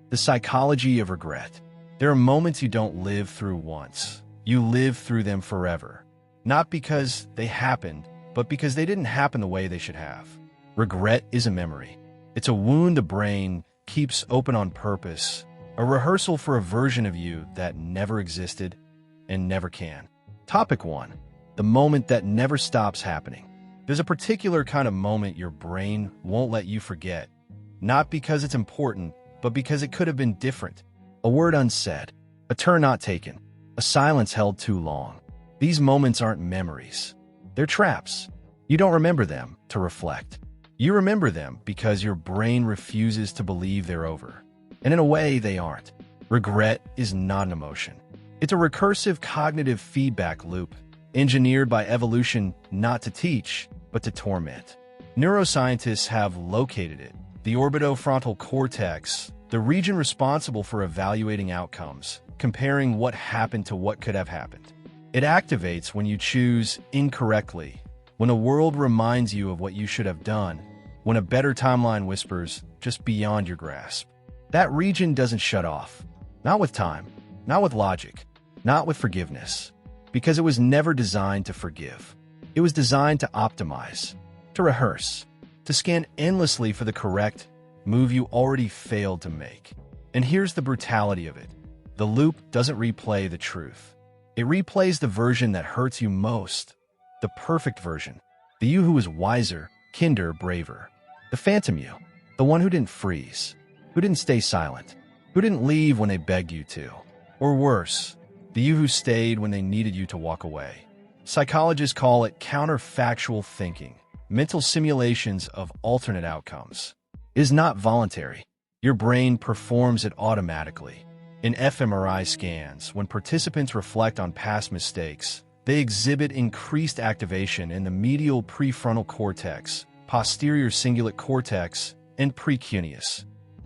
The psychology of regret. There are moments you don't live through once. You live through them forever. Not because they happened, but because they didn't happen the way they should have. Regret is a memory. It's a wound the brain keeps open on purpose, a rehearsal for a version of you that never existed and never can. Topic 1. The moment that never stops happening. There's a particular kind of moment your brain won't let you forget, not because it's important, but because it could have been different. A word unsaid, a turn not taken, a silence held too long. These moments aren't memories. They're traps. You don't remember them to reflect. You remember them because your brain refuses to believe they're over. And in a way, they aren't. Regret is not an emotion. It's a recursive cognitive feedback loop, engineered by evolution not to teach, but to torment. Neuroscientists have located it. The orbitofrontal cortex, the region responsible for evaluating outcomes, comparing what happened to what could have happened. It activates when you choose incorrectly, when the world reminds you of what you should have done, when a better timeline whispers just beyond your grasp. That region doesn't shut off. Not with time, not with logic, not with forgiveness, because it was never designed to forgive. It was designed to optimize, to rehearse, to scan endlessly for the correct move you already failed to make. And here's the brutality of it. The loop doesn't replay the truth. It replays the version that hurts you most, the perfect version, the you who was wiser, kinder, braver, the phantom you, the one who didn't freeze, who didn't stay silent, who didn't leave when they begged you to, or worse, the you who stayed when they needed you to walk away. Psychologists call it counterfactual thinking, mental simulations of alternate outcomes. It is not voluntary. Your brain performs it automatically. In fMRI scans, when participants reflect on past mistakes, they exhibit increased activation in the medial prefrontal cortex, posterior cingulate cortex, and precuneus,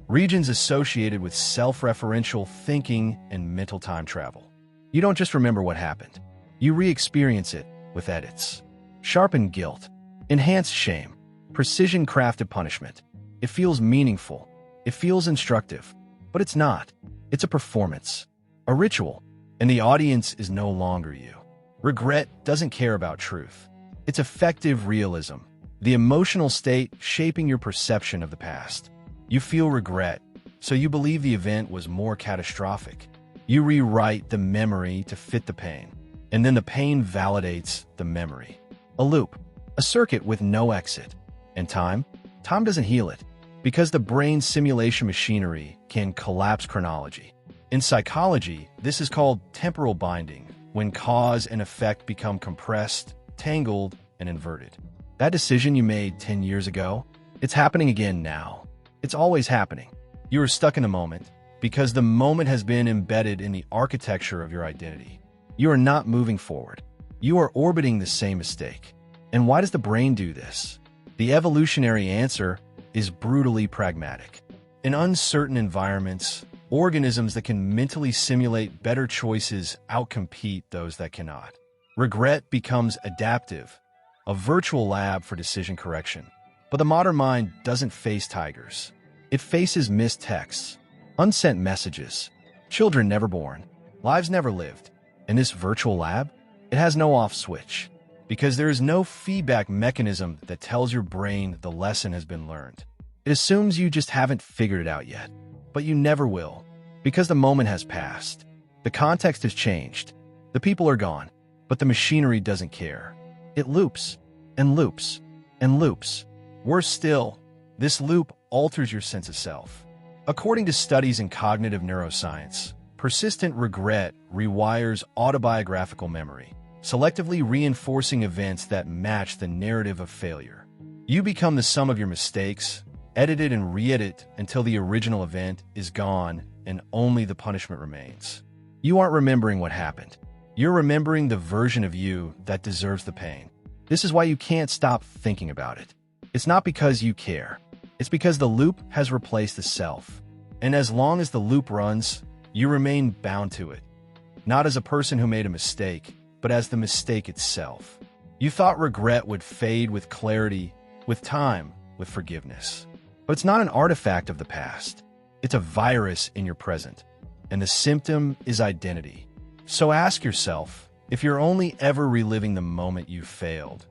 regions associated with self-referential thinking and mental time travel. You don't just remember what happened. You re-experience it with edits. Sharpened guilt, enhanced shame, precision-crafted punishment. It feels meaningful. It feels instructive. But it's not. It's a performance, a ritual, and the audience is no longer you. Regret doesn't care about truth. It's effective realism, the emotional state shaping your perception of the past. You feel regret, so you believe the event was more catastrophic. You rewrite the memory to fit the pain, and then the pain validates the memory. A loop, a circuit with no exit. And time doesn't heal it, because the brain's simulation machinery can collapse chronology. In psychology, this is called temporal binding, when cause and effect become compressed, tangled, and inverted. That decision you made 10 years ago, it's happening again now. It's always happening. You are stuck in the moment because the moment has been embedded in the architecture of your identity. You are not moving forward. You are orbiting the same mistake. And why does the brain do this? The evolutionary answer is brutally pragmatic. In uncertain environments, organisms that can mentally simulate better choices outcompete those that cannot. Regret becomes adaptive, a virtual lab for decision correction. But the modern mind doesn't face tigers. It faces missed texts, unsent messages, children never born, lives never lived. In this virtual lab, it has no off switch, because there is no feedback mechanism that tells your brain the lesson has been learned. It assumes you just haven't figured it out yet, but you never will, because the moment has passed. The context has changed. The people are gone, but the machinery doesn't care. It loops and loops and loops. Worse still, this loop alters your sense of self. According to studies in cognitive neuroscience, persistent regret rewires autobiographical memory, selectively reinforcing events that match the narrative of failure. You become the sum of your mistakes, edited and re-edit until the original event is gone and only the punishment remains. You aren't remembering what happened. You're remembering the version of you that deserves the pain. This is why you can't stop thinking about it. It's not because you care. It's because the loop has replaced the self. And as long as the loop runs, you remain bound to it. Not as a person who made a mistake, but as the mistake itself. You thought regret would fade with clarity, with time, with forgiveness. But it's not an artifact of the past. It's a virus in your present. And the symptom is identity. So ask yourself, if you're only ever reliving the moment you failed,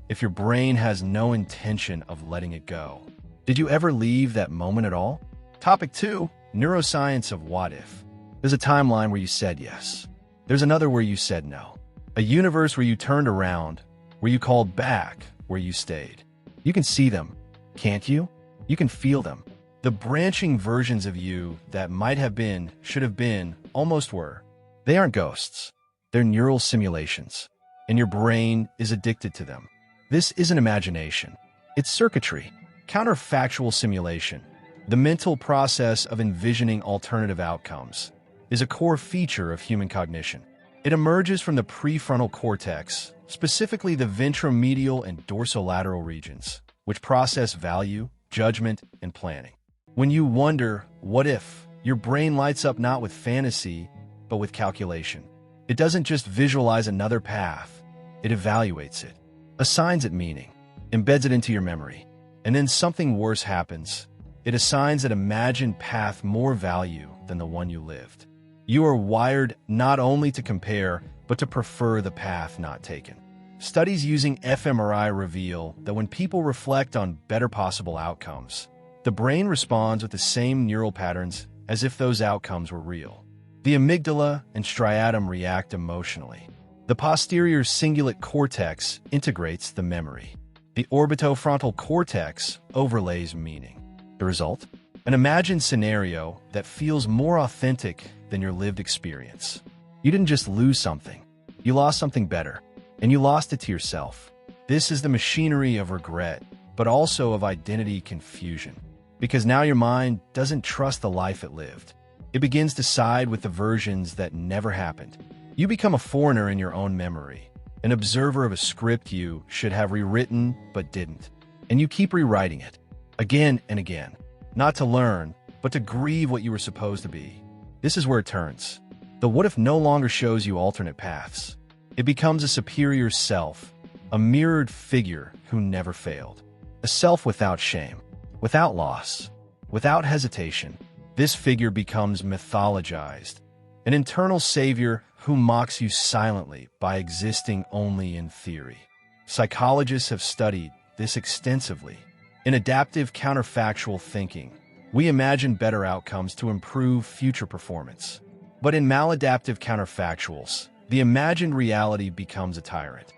if your brain has no intention of letting it go, did you ever leave that moment at all? Topic 2, neuroscience of what if. There's a timeline where you said yes. There's another where you said no. A universe where you turned around, where you called back, where you stayed. You can see them, can't you? You can feel them. The branching versions of you that might have been, should have been, almost were. They aren't ghosts. They're neural simulations, and your brain is addicted to them. This isn't imagination. It's circuitry, counterfactual simulation. The mental process of envisioning alternative outcomes is a core feature of human cognition. It emerges from the prefrontal cortex, specifically the ventromedial and dorsolateral regions, which process value, judgment, and planning. When you wonder, what if, your brain lights up not with fantasy, but with calculation. It doesn't just visualize another path, it evaluates it, assigns it meaning, embeds it into your memory. And then something worse happens. It assigns that imagined path more value than the one you lived. You are wired not only to compare, but to prefer the path not taken. Studies using fMRI reveal that when people reflect on better possible outcomes, the brain responds with the same neural patterns as if those outcomes were real. The amygdala and striatum react emotionally. The posterior cingulate cortex integrates the memory. The orbitofrontal cortex overlays meaning. The result? An imagined scenario that feels more authentic than your lived experience. You didn't just lose something. You lost something better, and you lost it to yourself. This is the machinery of regret, but also of identity confusion. Because now your mind doesn't trust the life it lived. It begins to side with the versions that never happened. You become a foreigner in your own memory, an observer of a script you should have rewritten but didn't. And you keep rewriting it, again and again, not to learn, but to grieve what you were supposed to be. This is where it turns. The what if no longer shows you alternate paths. It becomes a superior self, a mirrored figure who never failed. A self without shame, without loss, without hesitation. This figure becomes mythologized, an internal savior who mocks you silently by existing only in theory. Psychologists have studied this extensively. In adaptive counterfactual thinking, we imagine better outcomes to improve future performance. But in maladaptive counterfactuals, the imagined reality becomes a tyrant,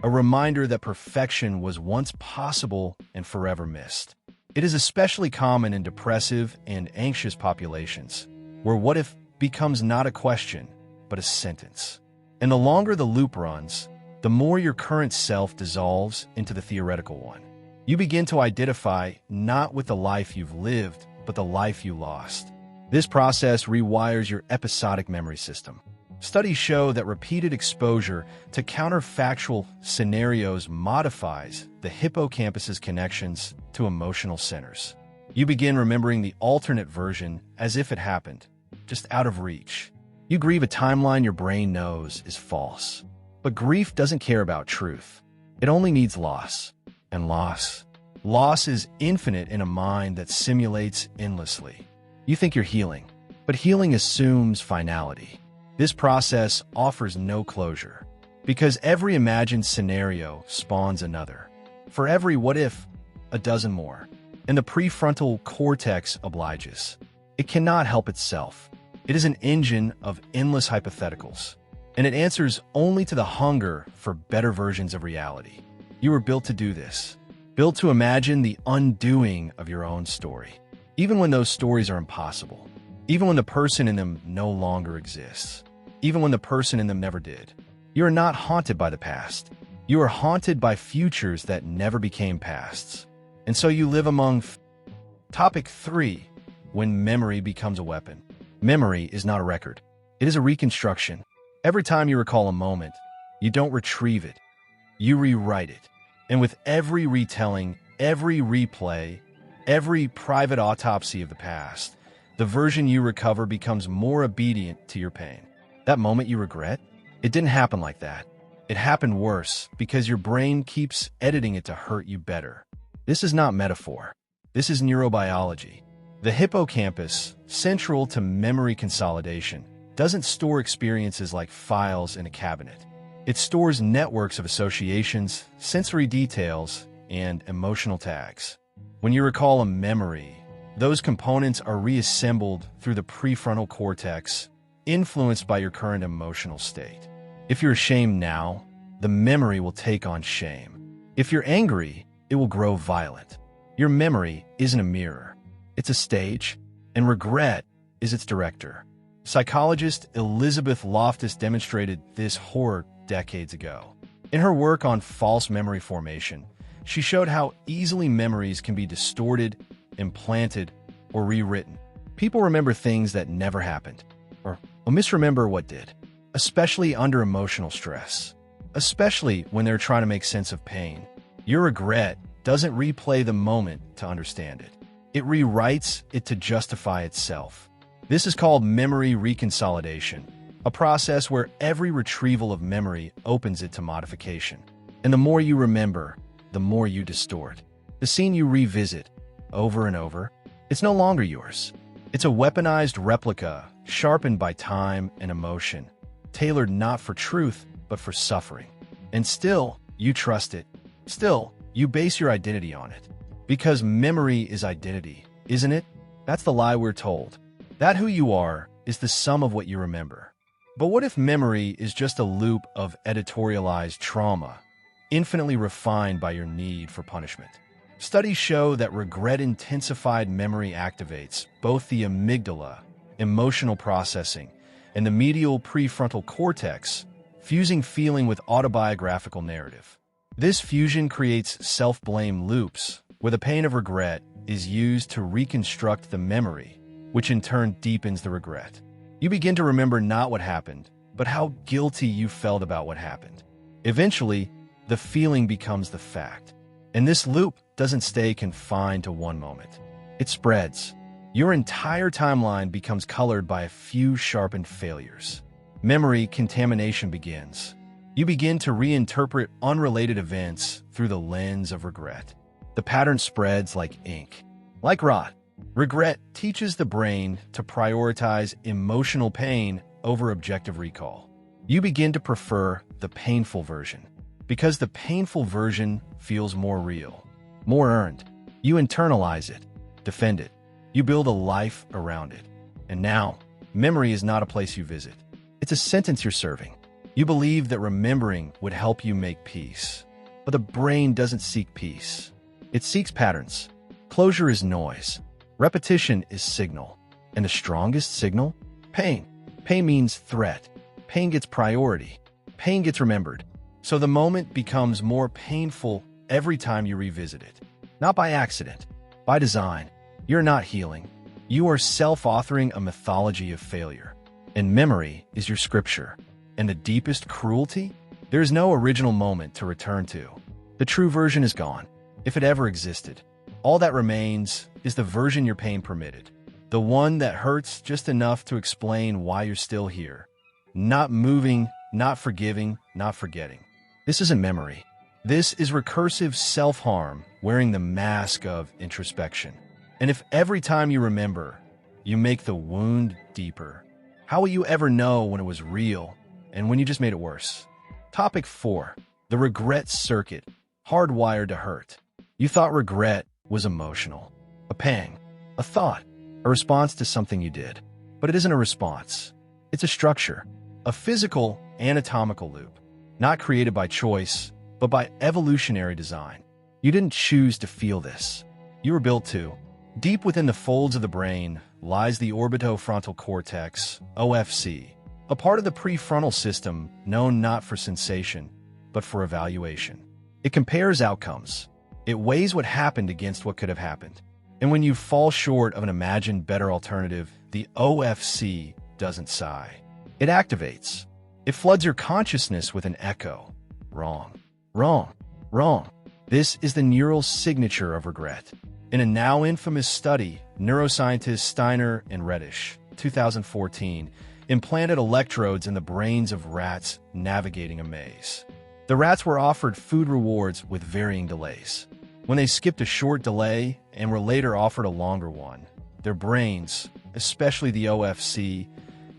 a reminder that perfection was once possible and forever missed. It is especially common in depressive and anxious populations, where what if becomes not a question, but a sentence. And the longer the loop runs, the more your current self dissolves into the theoretical one. You begin to identify not with the life you've lived, but the life you lost. This process rewires your episodic memory system. Studies show that repeated exposure to counterfactual scenarios modifies the hippocampus's connections to emotional centers. You begin remembering the alternate version as if it happened, just out of reach. You grieve a timeline your brain knows is false. But grief doesn't care about truth. It only needs loss. And loss is infinite in a mind that simulates endlessly. You think you're healing, but healing assumes finality. This process offers no closure, because every imagined scenario spawns another. For every what if, a dozen more. And the prefrontal cortex obliges. It cannot help itself. It is an engine of endless hypotheticals, and it answers only to the hunger for better versions of reality. You were built to do this, built to imagine the undoing of your own story, even when those stories are impossible, even when the person in them no longer exists, even when the person in them never did. You are not haunted by the past. You are haunted by futures that never became pasts. And so you live among Topic 3. When memory becomes a weapon. Memory is not a record. It is a reconstruction. Every time you recall a moment, you don't retrieve it. You rewrite it. And with every retelling, every replay, every private autopsy of the past, the version you recover becomes more obedient to your pain. That moment you regret, it didn't happen like that. It happened worse because your brain keeps editing it to hurt you better. This is not metaphor. This is neurobiology. The hippocampus, central to memory consolidation, doesn't store experiences like files in a cabinet. It stores networks of associations, sensory details, and emotional tags. When you recall a memory, those components are reassembled through the prefrontal cortex, influenced by your current emotional state. If you're ashamed now, the memory will take on shame. If you're angry, it will grow violent. Your memory isn't a mirror. It's a stage, and regret is its director. Psychologist Elizabeth Loftus demonstrated this horror decades ago. In her work on false memory formation, she showed how easily memories can be distorted, implanted, or rewritten. People remember things that never happened, or misremember what did, especially under emotional stress, especially when they're trying to make sense of pain. Your regret doesn't replay the moment to understand it. It rewrites it to justify itself. This is called memory reconsolidation, a process where every retrieval of memory opens it to modification. And the more you remember, the more you distort. The scene you revisit over and over, it's no longer yours. It's a weaponized replica, sharpened by time and emotion, tailored not for truth, but for suffering. And still, you trust it. Still, you base your identity on it. Because memory is identity, isn't it? That's the lie we're told. That who you are is the sum of what you remember. But what if memory is just a loop of editorialized trauma, infinitely refined by your need for punishment? Studies show that regret-intensified memory activates both the amygdala, emotional processing, and the medial prefrontal cortex, fusing feeling with autobiographical narrative. This fusion creates self-blame loops, where the pain of regret is used to reconstruct the memory, which in turn deepens the regret. You begin to remember not what happened, but how guilty you felt about what happened. Eventually, the feeling becomes the fact. And this loop doesn't stay confined to one moment. It spreads. Your entire timeline becomes colored by a few sharpened failures. Memory contamination begins. You begin to reinterpret unrelated events through the lens of regret. The pattern spreads like ink. Like rot, regret teaches the brain to prioritize emotional pain over objective recall. You begin to prefer the painful version, because the painful version feels more real, more earned. You internalize it, defend it. You build a life around it. And now, memory is not a place you visit. It's a sentence you're serving. You believe that remembering would help you make peace. But the brain doesn't seek peace. It seeks patterns. Closure is noise. Repetition is signal. And the strongest signal? Pain. Pain means threat. Pain gets priority. Pain gets remembered. So the moment becomes more painful every time you revisit it. Not by accident, by design. You're not healing. You are self-authoring a mythology of failure. And memory is your scripture. And the deepest cruelty? There is no original moment to return to. The true version is gone, if it ever existed. All that remains is the version your pain permitted. The one that hurts just enough to explain why you're still here. Not moving, not forgiving, not forgetting. This isn't memory. This is recursive self-harm wearing the mask of introspection. And if every time you remember, you make the wound deeper, how will you ever know when it was real and when you just made it worse? Topic 4. The regret circuit, hardwired to hurt. You thought regret was emotional, a pang, a thought, a response to something you did. But it isn't a response. It's a structure, a physical, anatomical loop, not created by choice, but by evolutionary design. You didn't choose to feel this. You were built to. Deep within the folds of the brain lies the orbitofrontal cortex, OFC, a part of the prefrontal system known not for sensation, but for evaluation. It compares outcomes. It weighs what happened against what could have happened. And when you fall short of an imagined better alternative, the OFC doesn't sigh. It activates. It floods your consciousness with an echo. Wrong, wrong, wrong. This is the neural signature of regret. In a now infamous study, neuroscientists Steiner and Reddish, 2014, implanted electrodes in the brains of rats navigating a maze. The rats were offered food rewards with varying delays. When they skipped a short delay and were later offered a longer one, their brains, especially the OFC,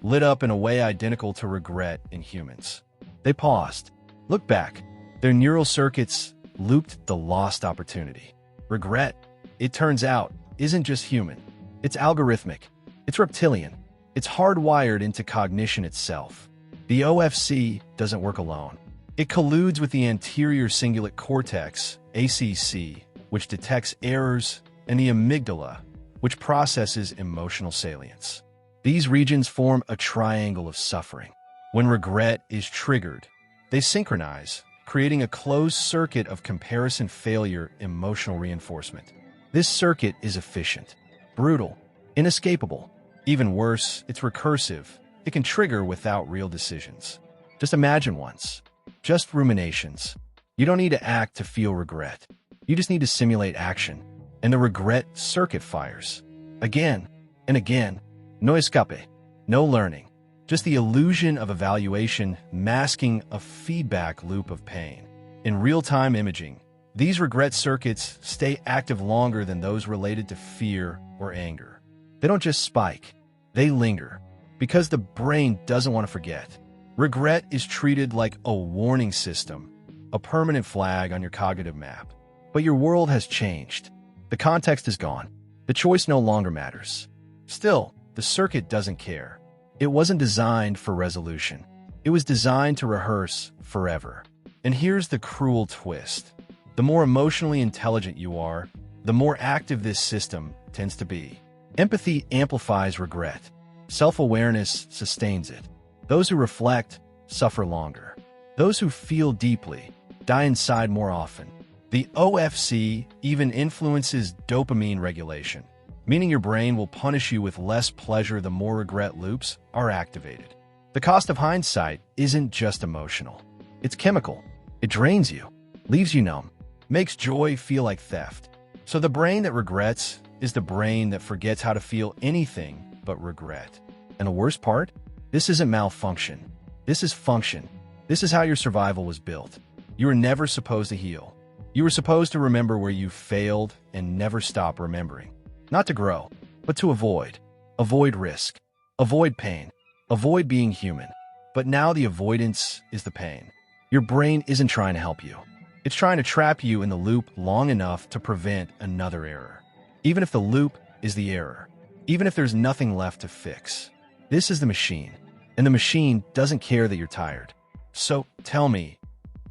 lit up in a way identical to regret in humans. They paused, looked back. Their neural circuits looped the lost opportunity. Regret, it turns out, isn't just human. It's algorithmic. It's reptilian. It's hardwired into cognition itself. The OFC doesn't work alone. It colludes with the anterior cingulate cortex, ACC, which detects errors, and the amygdala, which processes emotional salience. These regions form a triangle of suffering. When regret is triggered, they synchronize, creating a closed circuit of comparison failure emotional reinforcement. This circuit is efficient, brutal, inescapable. Even worse, it's recursive. It can trigger without real decisions. Just imagine once. Just ruminations. You don't need to act to feel regret. You just need to simulate action. And the regret circuit fires. Again and again. No escape. No learning. Just the illusion of evaluation masking a feedback loop of pain. In real-time imaging, these regret circuits stay active longer than those related to fear or anger. They don't just spike. They linger. Because the brain doesn't want to forget. Regret is treated like a warning system, a permanent flag on your cognitive map. But your world has changed. The context is gone. The choice no longer matters. Still, the circuit doesn't care. It wasn't designed for resolution. It was designed to rehearse forever. And here's the cruel twist. The more emotionally intelligent you are, the more active this system tends to be. Empathy amplifies regret. Self-awareness sustains it. Those who reflect suffer longer. Those who feel deeply die inside more often. The OFC even influences dopamine regulation, meaning your brain will punish you with less pleasure the more regret loops are activated. The cost of hindsight isn't just emotional. It's chemical. It drains you, leaves you numb, makes joy feel like theft. So the brain that regrets is the brain that forgets how to feel anything but regret. And the worst part? This isn't malfunction. This is function. This is how your survival was built. You were never supposed to heal. You were supposed to remember where you failed and never stop remembering. Not to grow, but to avoid. Avoid risk. Avoid pain. Avoid being human. But now the avoidance is the pain. Your brain isn't trying to help you. It's trying to trap you in the loop long enough to prevent another error. Even if the loop is the error. Even if there's nothing left to fix. This is the machine. And the machine doesn't care that you're tired. So tell me,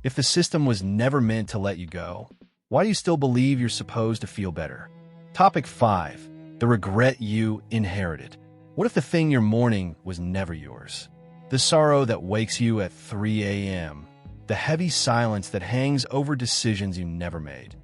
if the system was never meant to let you go, why do you still believe you're supposed to feel better? Topic 5. The regret you inherited. What if the thing you're mourning was never yours? The sorrow that wakes you at 3 a.m. The heavy silence that hangs over decisions you never made.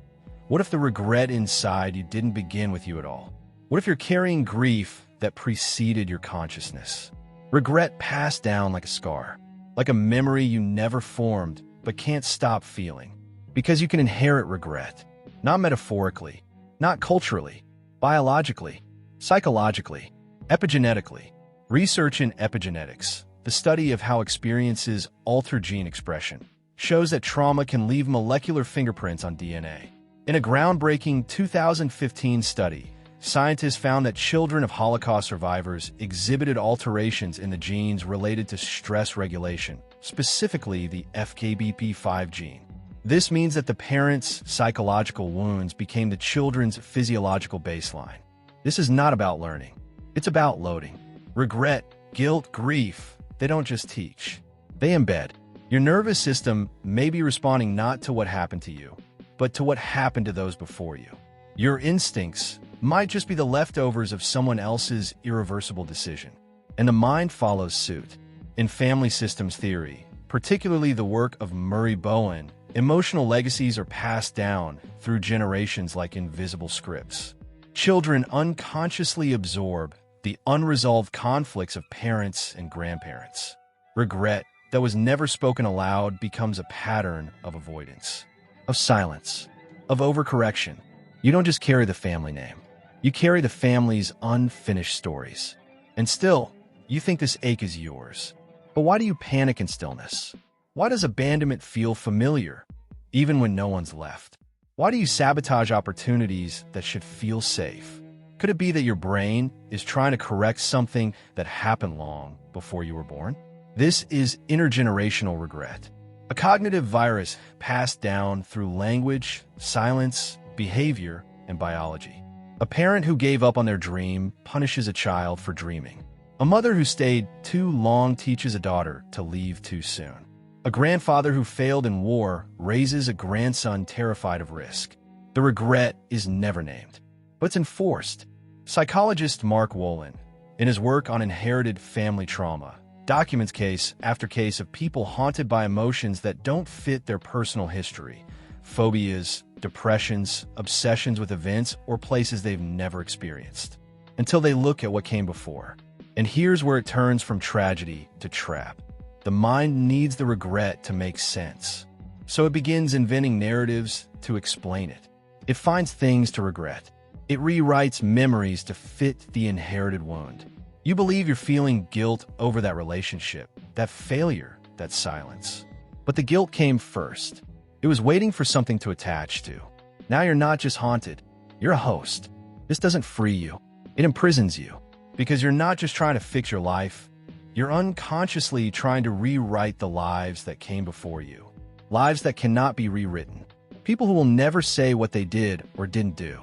What if the regret inside you didn't begin with you at all? What if you're carrying grief that preceded your consciousness? Regret passed down like a scar, like a memory you never formed but can't stop feeling. Because you can inherit regret, not metaphorically, not culturally, biologically, psychologically, epigenetically. Research in epigenetics, the study of how experiences alter gene expression, shows that trauma can leave molecular fingerprints on DNA. In a groundbreaking 2015 study, scientists found that children of Holocaust survivors exhibited alterations in the genes related to stress regulation, specifically the FKBP5 gene. This means that the parents' psychological wounds became the children's physiological baseline. This is not about learning. It's about loading. Regret, guilt, grief, they don't just teach. They embed. Your nervous system may be responding not to what happened to you, but to what happened to those before you. Your instincts might just be the leftovers of someone else's irreversible decision. And the mind follows suit. In family systems theory, particularly the work of Murray Bowen, emotional legacies are passed down through generations like invisible scripts. Children unconsciously absorb the unresolved conflicts of parents and grandparents. Regret that was never spoken aloud becomes a pattern of avoidance, of silence, of overcorrection. You don't just carry the family name. You carry the family's unfinished stories. And still, you think this ache is yours. But why do you panic in stillness? Why does abandonment feel familiar, even when no one's left? Why do you sabotage opportunities that should feel safe? Could it be that your brain is trying to correct something that happened long before you were born? This is intergenerational regret, a cognitive virus passed down through language, silence, behavior, and biology. A parent who gave up on their dream punishes a child for dreaming. A mother who stayed too long teaches a daughter to leave too soon. A grandfather who failed in war raises a grandson terrified of risk. The regret is never named, but it's enforced. Psychologist Mark Wolin, in his work on inherited family trauma, documents case after case of people haunted by emotions that don't fit their personal history, phobias, depressions, obsessions with events or places they've never experienced, until they look at what came before. And here's where it turns from tragedy to trap. The mind needs the regret to make sense, so it begins inventing narratives to explain it. It finds things to regret. It rewrites memories to fit the inherited wound. You believe you're feeling guilt over that relationship, that failure, that silence. But the guilt came first. It was waiting for something to attach to. Now you're not just haunted, you're a host. This doesn't free you, it imprisons you. Because you're not just trying to fix your life, you're unconsciously trying to rewrite the lives that came before you. Lives that cannot be rewritten. People who will never say what they did or didn't do.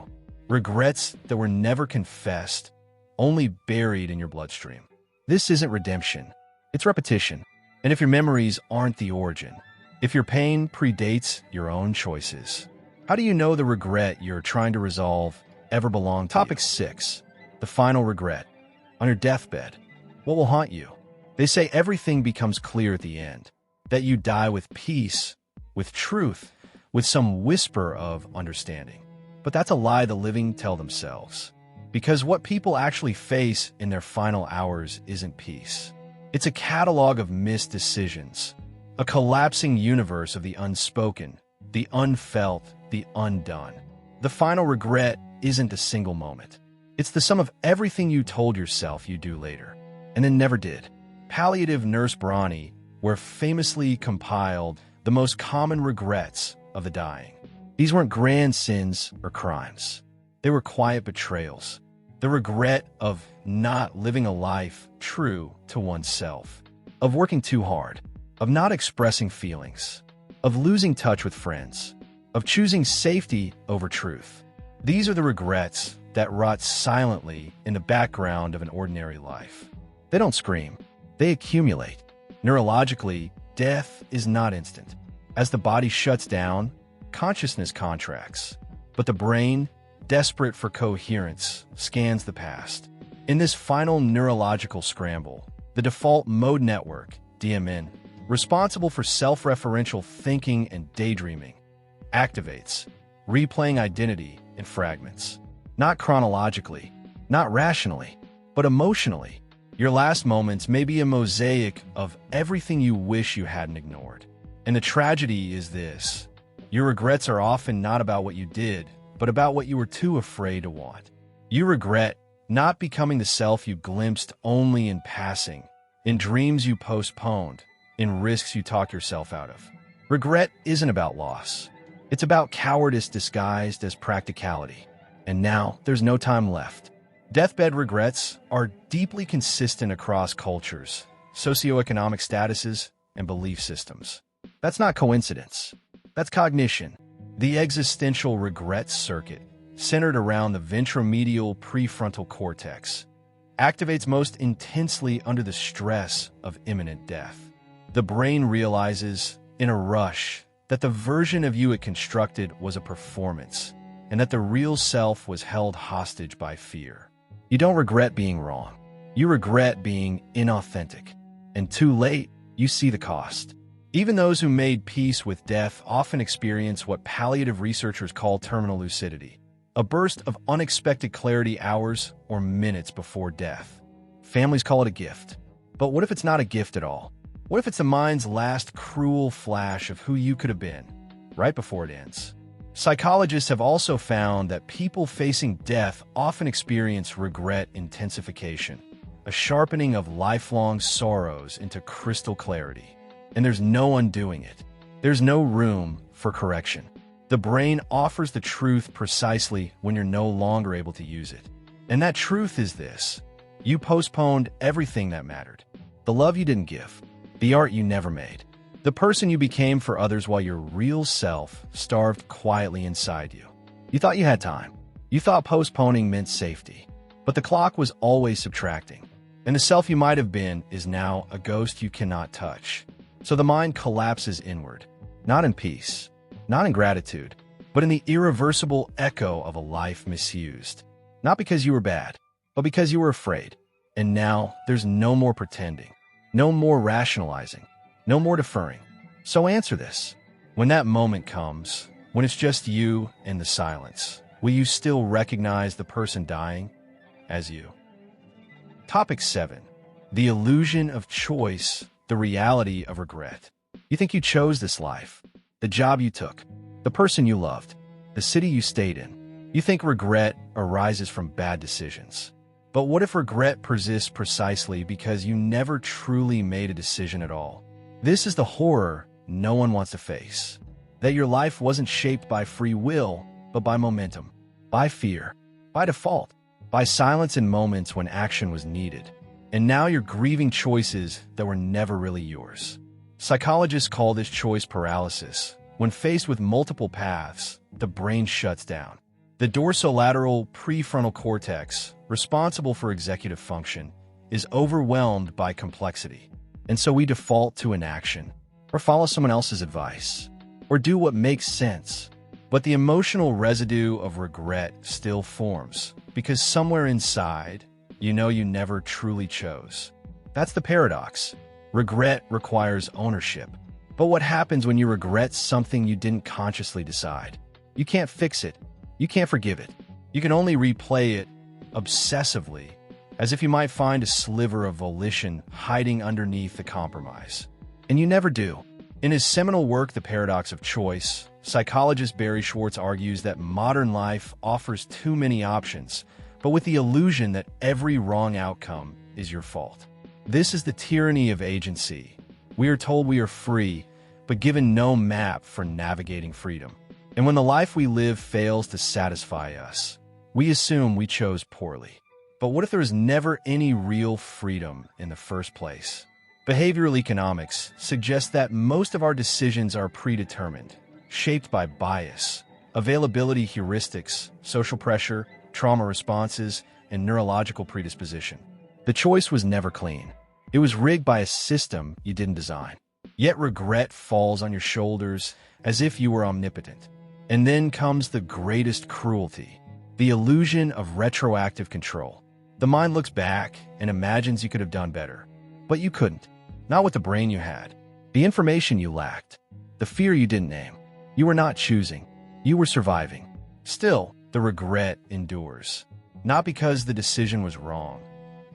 Regrets that were never confessed, only buried in your bloodstream. This isn't redemption, it's repetition. And if your memories aren't the origin, if your pain predates your own choices, how do you know the regret you're trying to resolve ever belonged to you? Topic 6. The final regret. On your deathbed, what will haunt you? They say everything becomes clear at the end, that you die with peace, with truth, with some whisper of understanding. But that's a lie the living tell themselves. Because what people actually face in their final hours isn't peace. It's a catalog of missed decisions, a collapsing universe of the unspoken, the unfelt, the undone. The final regret isn't a single moment. It's the sum of everything you told yourself you'd do later, and then never did. Palliative Nurse Bronnie were famously compiled the most common regrets of the dying. These weren't grand sins or crimes. They were quiet betrayals. The regret of not living a life true to oneself, of working too hard, of not expressing feelings, of losing touch with friends, of choosing safety over truth. These are the regrets that rot silently in the background of an ordinary life. They don't scream. They accumulate. Neurologically, death is not instant. As the body shuts down, consciousness contracts, but the brain, desperate for coherence, scans the past. In this final neurological scramble, the default mode network, DMN, responsible for self-referential thinking and daydreaming, activates, replaying identity in fragments. Not chronologically, not rationally, but emotionally. Your last moments may be a mosaic of everything you wish you hadn't ignored. And the tragedy is this. Your regrets are often not about what you did, but about what you were too afraid to want. You regret not becoming the self you glimpsed only in passing, in dreams you postponed, in risks you talk yourself out of. Regret isn't about loss. It's about cowardice disguised as practicality. And now there's no time left. Deathbed regrets are deeply consistent across cultures, socioeconomic statuses, and belief systems. That's not coincidence. That's cognition. The existential regret circuit, centered around the ventromedial prefrontal cortex, activates most intensely under the stress of imminent death. The brain realizes, in a rush, that the version of you it constructed was a performance, and that the real self was held hostage by fear. You don't regret being wrong. You regret being inauthentic. And too late, you see the cost. Even those who made peace with death often experience what palliative researchers call terminal lucidity, a burst of unexpected clarity hours or minutes before death. Families call it a gift. But what if it's not a gift at all? What if it's the mind's last cruel flash of who you could have been, right before it ends? Psychologists have also found that people facing death often experience regret intensification, a sharpening of lifelong sorrows into crystal clarity. And there's no undoing it. There's no room for correction. The brain offers the truth precisely when you're no longer able to use it. And that truth is this: you postponed everything that mattered. The love you didn't give, the art you never made, the person you became for others while your real self starved quietly inside you. You thought you had time. You thought postponing meant safety. But the clock was always subtracting. And the self you might have been is now a ghost you cannot touch. So the mind collapses inward, not in peace, not in gratitude, but in the irreversible echo of a life misused. Not because you were bad, but because you were afraid. And now there's no more pretending, no more rationalizing, no more deferring. So answer this. When that moment comes, when it's just you and the silence, will you still recognize the person dying as you? Topic 7. The illusion of choice, the reality of regret. You think you chose this life, the job you took, the person you loved, the city you stayed in. You think regret arises from bad decisions. But what if regret persists precisely because you never truly made a decision at all? This is the horror no one wants to face. That your life wasn't shaped by free will, but by momentum, by fear, by default, by silence in moments when action was needed. And now you're grieving choices that were never really yours. Psychologists call this choice paralysis. When faced with multiple paths, the brain shuts down. The dorsolateral prefrontal cortex, responsible for executive function, is overwhelmed by complexity. And so we default to inaction, or follow someone else's advice, or do what makes sense. But the emotional residue of regret still forms, because somewhere inside, you know you never truly chose. That's the paradox. Regret requires ownership. But what happens when you regret something you didn't consciously decide? You can't fix it. You can't forgive it. You can only replay it obsessively, as if you might find a sliver of volition hiding underneath the compromise. And you never do. In his seminal work, The Paradox of Choice, psychologist Barry Schwartz argues that modern life offers too many options, but with the illusion that every wrong outcome is your fault. This is the tyranny of agency. We are told we are free, but given no map for navigating freedom. And when the life we live fails to satisfy us, we assume we chose poorly. But what if there is never any real freedom in the first place? Behavioral economics suggests that most of our decisions are predetermined, shaped by bias, availability heuristics, social pressure, trauma responses, and neurological predisposition. The choice was never clean. It was rigged by a system you didn't design. Yet regret falls on your shoulders as if you were omnipotent. And then comes the greatest cruelty, the illusion of retroactive control. The mind looks back and imagines you could have done better. But you couldn't. Not with the brain you had, the information you lacked, the fear you didn't name. You were not choosing. You were surviving. Still, the regret endures. Not because the decision was wrong,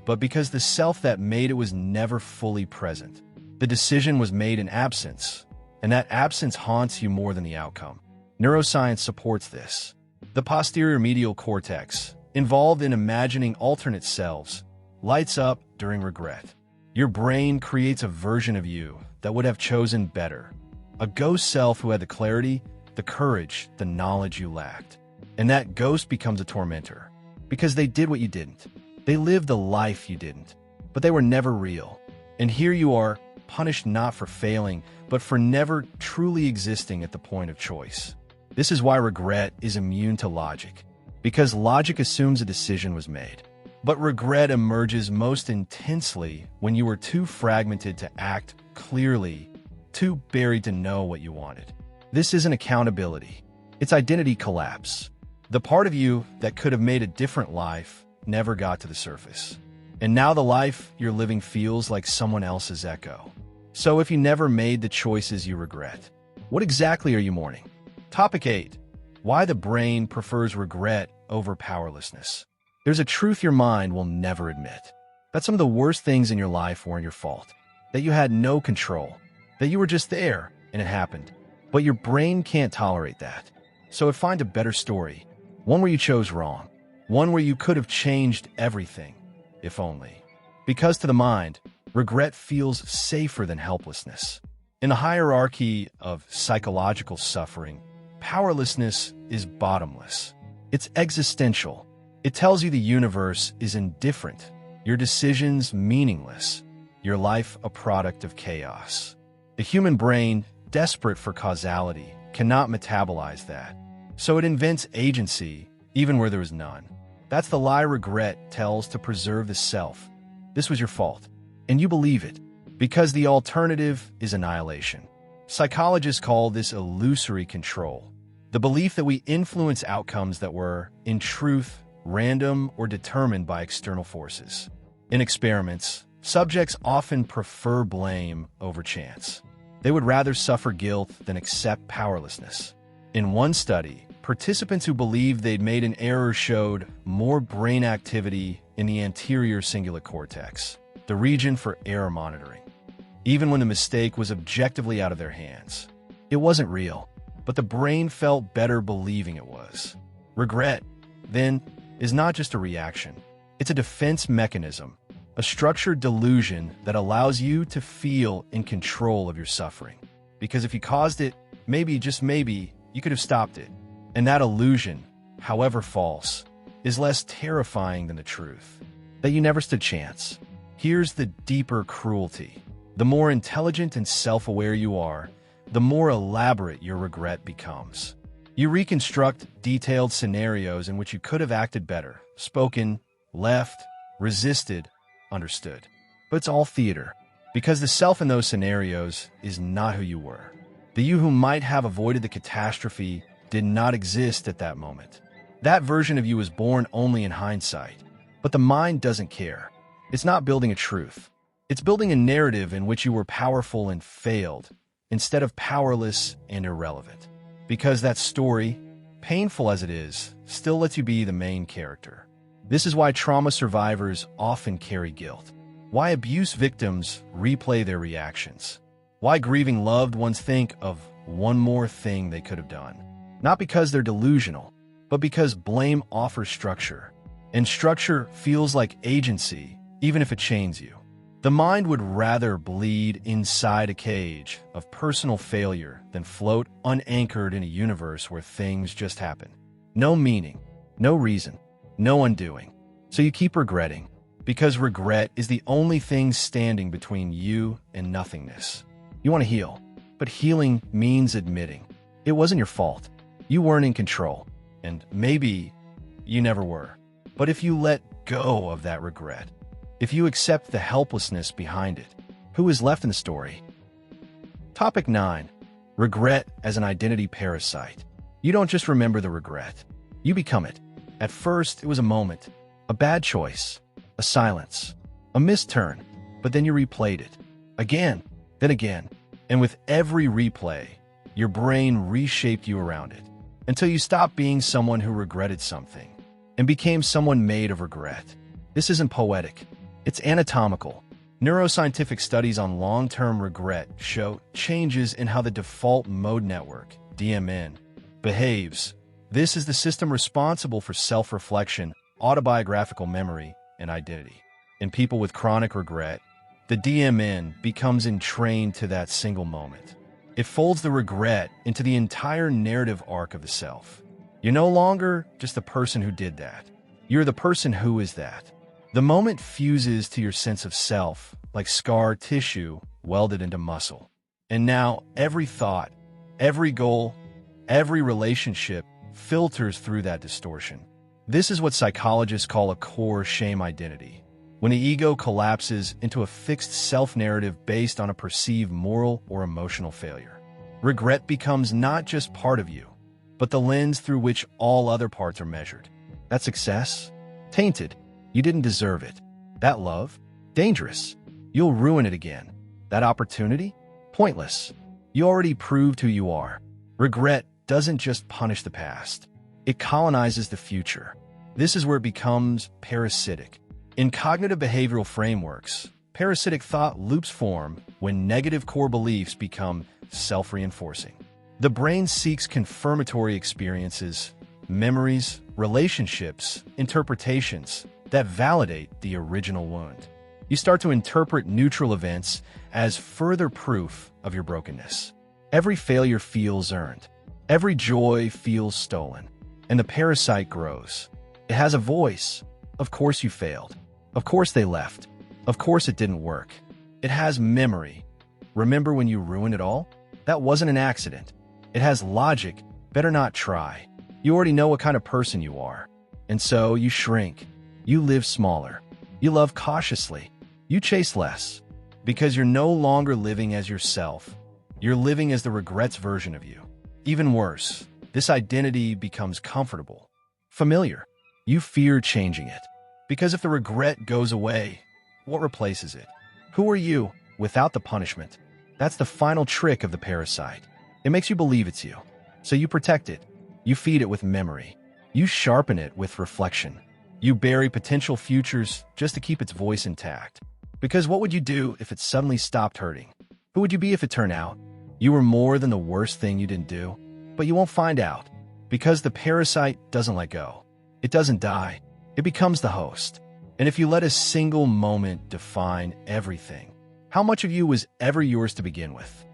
but because the self that made it was never fully present. The decision was made in absence, and that absence haunts you more than the outcome. Neuroscience supports this. The posterior medial cortex, involved in imagining alternate selves, lights up during regret. Your brain creates a version of you that would have chosen better. A ghost self who had the clarity, the courage, the knowledge you lacked. And that ghost becomes a tormentor, because they did what you didn't. They lived the life you didn't, but they were never real. And here you are, punished not for failing, but for never truly existing at the point of choice. This is why regret is immune to logic, because logic assumes a decision was made. But regret emerges most intensely when you were too fragmented to act clearly, too buried to know what you wanted. This isn't accountability. It's identity collapse. The part of you that could have made a different life never got to the surface. And now the life you're living feels like someone else's echo. So if you never made the choices you regret, what exactly are you mourning? Topic 8. Why the brain prefers regret over powerlessness. There's a truth your mind will never admit. That some of the worst things in your life weren't your fault. That you had no control. That you were just there, and it happened. But your brain can't tolerate that. So it finds a better story. One where you chose wrong. One where you could have changed everything, if only. Because to the mind, regret feels safer than helplessness. In the hierarchy of psychological suffering, powerlessness is bottomless. It's existential. It tells you the universe is indifferent, your decisions meaningless, your life a product of chaos. The human brain, desperate for causality, cannot metabolize that. So it invents agency, even where there is none. That's the lie regret tells to preserve the self. This was your fault. And you believe it, because the alternative is annihilation. Psychologists call this illusory control. The belief that we influence outcomes that were, in truth, random or determined by external forces. In experiments, subjects often prefer blame over chance. They would rather suffer guilt than accept powerlessness. In one study, participants who believed they'd made an error showed more brain activity in the anterior cingulate cortex, the region for error monitoring, even when the mistake was objectively out of their hands. It wasn't real, but the brain felt better believing it was. Regret, then, is not just a reaction. It's a defense mechanism, a structured delusion that allows you to feel in control of your suffering. Because if you caused it, maybe, just maybe, you could have stopped it. And that illusion, however false, is less terrifying than the truth, that you never stood chance. Here's the deeper cruelty. The more intelligent and self-aware you are, the more elaborate your regret becomes. You reconstruct detailed scenarios in which you could have acted better, spoken, left, resisted, understood. But it's all theater, because the self in those scenarios is not who you were. The you who might have avoided the catastrophe did not exist at that moment. That version of you was born only in hindsight. But the mind doesn't care. It's not building a truth. It's building a narrative in which you were powerful and failed, instead of powerless and irrelevant. Because that story, painful as it is, still lets you be the main character. This is why trauma survivors often carry guilt. Why abuse victims replay their reactions. Why grieving loved ones think of one more thing they could have done. Not because they're delusional, but because blame offers structure. And structure feels like agency, even if it chains you. The mind would rather bleed inside a cage of personal failure than float unanchored in a universe where things just happen. No meaning, no reason, no undoing. So you keep regretting, because regret is the only thing standing between you and nothingness. You want to heal, but healing means admitting it wasn't your fault. You weren't in control, and maybe you never were. But if you let go of that regret, if you accept the helplessness behind it, who is left in the story? Topic 9. Regret as an identity parasite. You don't just remember the regret. You become it. At first, it was a moment, a bad choice, a silence, a missed turn, but then you replayed it. Again, then again. And with every replay, your brain reshaped you around it, until you stopped being someone who regretted something and became someone made of regret. This isn't poetic. It's anatomical. Neuroscientific studies on long-term regret show changes in how the default mode network, DMN, behaves. This is the system responsible for self-reflection, autobiographical memory, and identity. In people with chronic regret, the DMN becomes entrained to that single moment. It folds the regret into the entire narrative arc of the self. You're no longer just the person who did that. You're the person who is that. The moment fuses to your sense of self, like scar tissue welded into muscle. And now every thought, every goal, every relationship filters through that distortion. This is what psychologists call a core shame identity, when the ego collapses into a fixed self-narrative based on a perceived moral or emotional failure. Regret becomes not just part of you, but the lens through which all other parts are measured. That success? Tainted. You didn't deserve it. That love? Dangerous. You'll ruin it again. That opportunity? Pointless. You already proved who you are. Regret doesn't just punish the past. It colonizes the future. This is where it becomes parasitic. In cognitive behavioral frameworks, parasitic thought loops form when negative core beliefs become self-reinforcing. The brain seeks confirmatory experiences, memories, relationships, interpretations that validate the original wound. You start to interpret neutral events as further proof of your brokenness. Every failure feels earned. Every joy feels stolen. And the parasite grows. It has a voice. Of course you failed. Of course they left. Of course it didn't work. It has memory. Remember when you ruined it all? That wasn't an accident. It has logic. Better not try. You already know what kind of person you are. And so you shrink. You live smaller. You love cautiously. You chase less. Because you're no longer living as yourself. You're living as the regrets version of you. Even worse, this identity becomes comfortable, familiar. You fear changing it. Because if the regret goes away, what replaces it? Who are you without the punishment? That's the final trick of the parasite. It makes you believe it's you. So you protect it. You feed it with memory. You sharpen it with reflection. You bury potential futures just to keep its voice intact. Because what would you do if it suddenly stopped hurting? Who would you be if it turned out you were more than the worst thing you didn't do? But you won't find out. Because the parasite doesn't let go. It doesn't die. It becomes the host. And if you let a single moment define everything, how much of you was ever yours to begin with?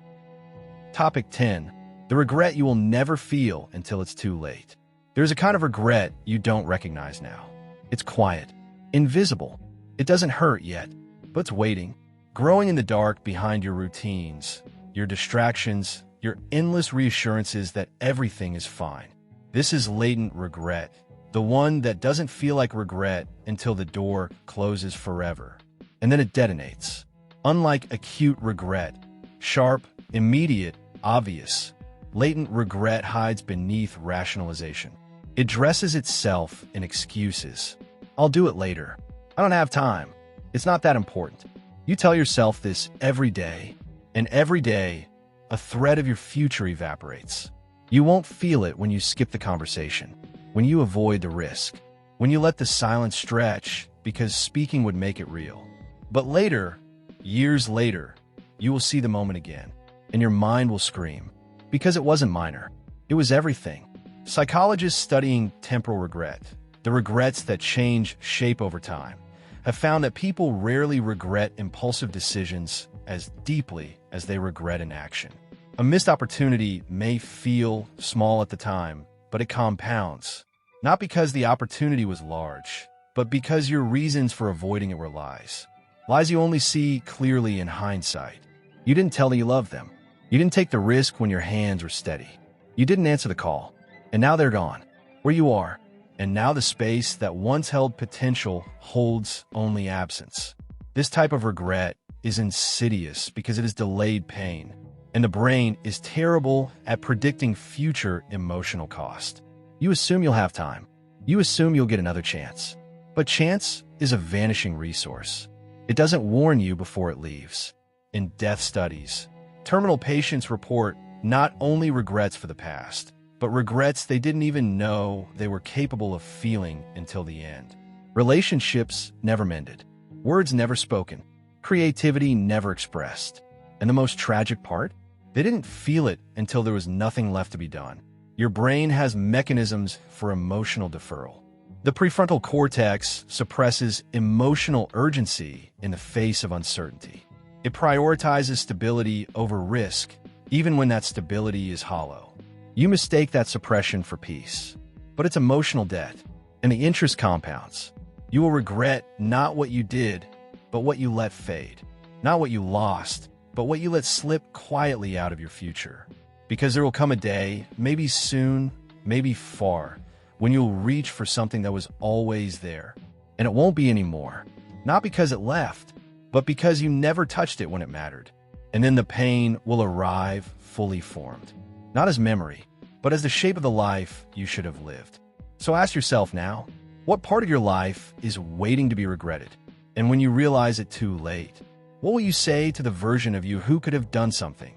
Topic 10. The regret you will never feel until it's too late. There's a kind of regret you don't recognize now. It's quiet, invisible. It doesn't hurt yet, but it's waiting, growing in the dark behind your routines, your distractions, your endless reassurances that everything is fine. This is latent regret, the one that doesn't feel like regret until the door closes forever, and then it detonates. Unlike acute regret, sharp, immediate, obvious, latent regret hides beneath rationalization. It dresses itself in excuses. I'll do it later. I don't have time. It's not that important. You tell yourself this every day, and every day, a thread of your future evaporates. You won't feel it when you skip the conversation, when you avoid the risk, when you let the silence stretch because speaking would make it real. But later, years later, you will see the moment again, and your mind will scream, because it wasn't minor. It was everything. Psychologists studying temporal regret, the regrets that change shape over time, have found that people rarely regret impulsive decisions as deeply as they regret inaction. A missed opportunity may feel small at the time, but it compounds. Not because the opportunity was large, but because your reasons for avoiding it were lies. Lies you only see clearly in hindsight. You didn't tell that you loved them. You didn't take the risk when your hands were steady. You didn't answer the call. And now they're gone. Where you are. And now the space that once held potential holds only absence. This type of regret is insidious because it is delayed pain. And the brain is terrible at predicting future emotional cost. You assume you'll have time. You assume you'll get another chance. But chance is a vanishing resource. It doesn't warn you before it leaves. In death studies, terminal patients report not only regrets for the past, but regrets they didn't even know they were capable of feeling until the end. Relationships never mended. Words never spoken. Creativity never expressed. And the most tragic part? They didn't feel it until there was nothing left to be done. Your brain has mechanisms for emotional deferral. The prefrontal cortex suppresses emotional urgency in the face of uncertainty. It prioritizes stability over risk, even when that stability is hollow. You mistake that suppression for peace, but it's emotional debt, and the interest compounds. You will regret not what you did, but what you let fade. Not what you lost, but what you let slip quietly out of your future. Because there will come a day, maybe soon, maybe far, when you'll reach for something that was always there, and it won't be anymore. Not because it left, but because you never touched it when it mattered. And then the pain will arrive fully formed. Not as memory, but as the shape of the life you should have lived. So ask yourself now, what part of your life is waiting to be regretted? And when you realize it too late, what will you say to the version of you who could have done something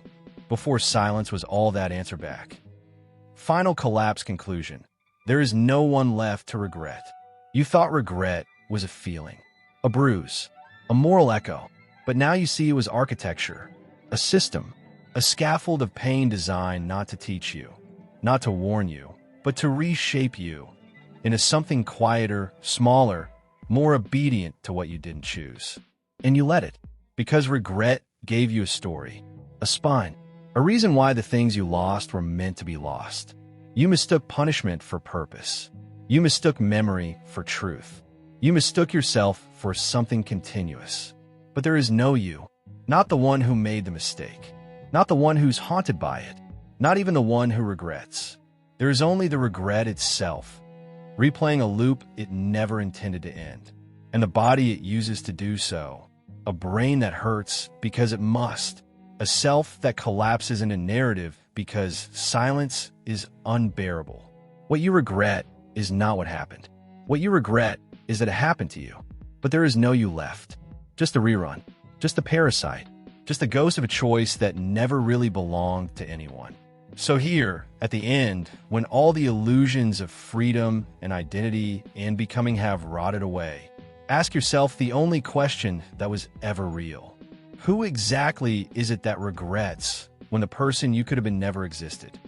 before silence was all that answer back? Final collapse conclusion. There is no one left to regret. You thought regret was a feeling, a bruise, a moral echo, but now you see it was architecture, a system, a scaffold of pain designed not to teach you, not to warn you, but to reshape you into something quieter, smaller, more obedient to what you didn't choose. And you let it, because regret gave you a story, a spine, a reason why the things you lost were meant to be lost. You mistook punishment for purpose. You mistook memory for truth. You mistook yourself for something continuous. But there is no you, not the one who made the mistake, not the one who's haunted by it, not even the one who regrets. There is only the regret itself, replaying a loop it never intended to end, and the body it uses to do so, a brain that hurts because it must, a self that collapses in a narrative because silence is unbearable. What you regret is not what happened. What you regret is that it happened to you, but there is no you left. Just a rerun, just a parasite, just a ghost of a choice that never really belonged to anyone. So here, at the end, when all the illusions of freedom and identity and becoming have rotted away, ask yourself the only question that was ever real. Who exactly is it that regrets when the person you could have been never existed?